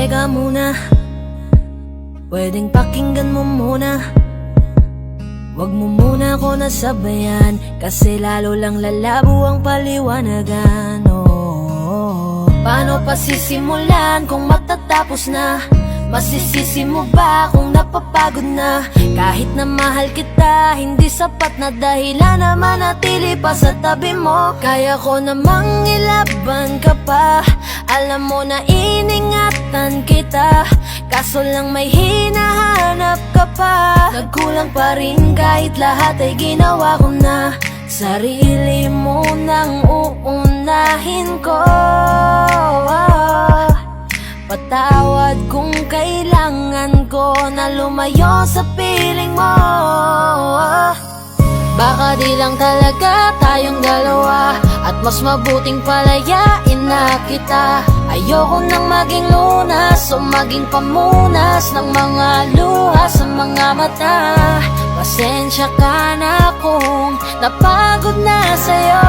teka muna, pwedeng pakinggan mo muna. Wag mo muna ako nasabayan, kasi lalo lang lalabo ang paliwanagan. Paano pa sisimulan kung matatapos na? Masisisi mo ba kung napapagod na? Kahit na mahal kita, hindi sapat na dahilan na manatili pa sa tabi mo. Kaya ko namang ilaban ka pa, alam mo na iningatan kita, kaso lang may hinahanap ka pa. Nagkulang pa rin kahit lahat ay ginawa ko na. Sarili mo nang uunahin ko. Patawad kung kailangan ko na lumayo sa piling mo. Baka di lang talaga tayong dalawa, at mas mabuting palayain na kita. Ayoko nang maging lunas o maging pamunas ng mga luha sa mga mata. Pasensya ka na kung napagod na sa'yo.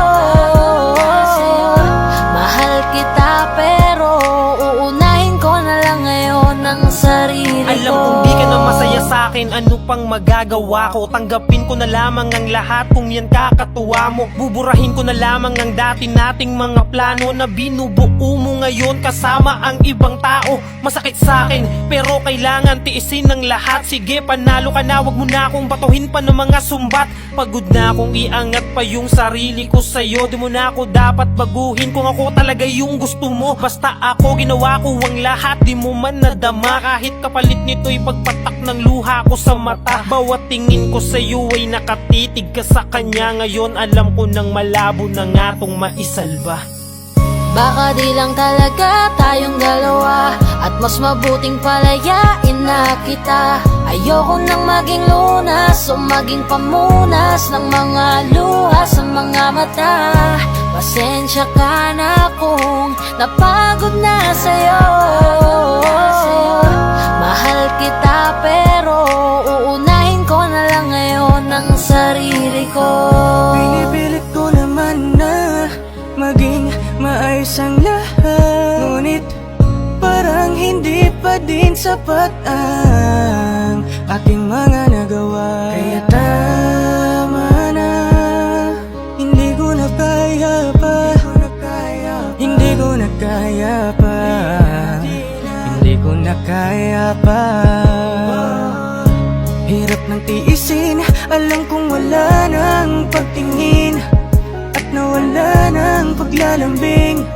Mahal kita pero uunahin ko na lang ngayon ang sarili ko. Alam kong di ka na masaya sa'kin, ano pang magagawa ko? Tanggapin ko na lamang ang lahat kung yan kakatuwa mo. Buburahin ko na lamang ang dati nating mga plano na binubuo mo ngayon kasama ang ibang tao. Masakit sa'kin pero kailangan tiisin ng lahat. Sige, panalo ka na, wag mo na akong batuhin pa ng mga sumbat. Pagod na akong iangat pa yung sarili ko sa'yo. Di mo na ako dapat baguhin kung ako talaga yung gusto mo. Basta ako ginawa ko ang lahat, di mo man nadama. Kahit kapalit nito'y pagpatak ng luha ko sa mata. Bawat tingin ko sa'yo ay nakatitig ka sa kanya. Ngayon alam ko nang malabo na nga tong maisalba. Baka di lang talaga tayong dalawa, at mas mabuting palayain na kita. Ayoko nang maging lunas o maging pamunas ng mga luha sa mga mata. Pasensya ka na kung napagod na sa'yo. Mahal kita pero uunahin ko na lang ngayon ang sarili ko. Pinipilit ko naman na maging maayos ang lahat, ngunit parang hindi pa din sapat ang aking mga nagawa. Kaya tama na, hindi ko na kaya pa, hindi ko na kaya pa, hindi ko na kaya pa. Hirap ng tiisin, alam kong wala nang pagtingin, nawala ng paglalambing.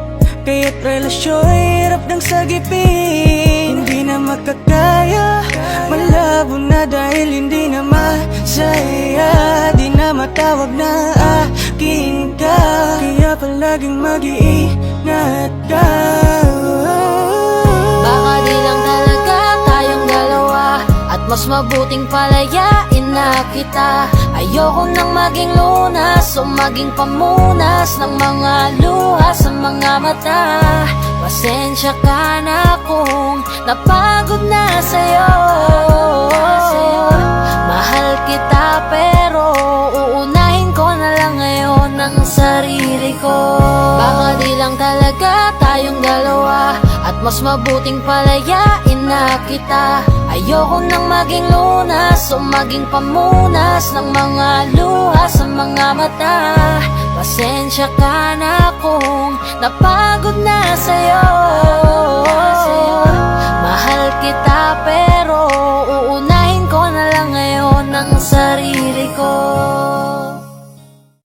Kaya't relasyon hirap ng sagipin. Hindi na makakaya, malabo na dahil hindi na masaya. Di na matawag na akin ka, kaya palaging mag-iingat ka. Baka di lang talaga tayong dalawa, at mas mabuting palayain na kita. Ayoko nang maging lunas o maging pamunas ng mga luha sa mga mata. Pasensya ka na kung napagod na sa'yo. Mahal kita pero uunahin ko na lang ngayon ang sarili ko. Baka di lang talaga tayong dalawa, at mas mabuting palayain na kita. Ayoko nang maging lunas o maging pamunas ng mga luha sa mga mata. Pasensya ka na kung napagod na sa'yo. Mahal kita pero uunahin ko na lang ngayon ang sarili ko.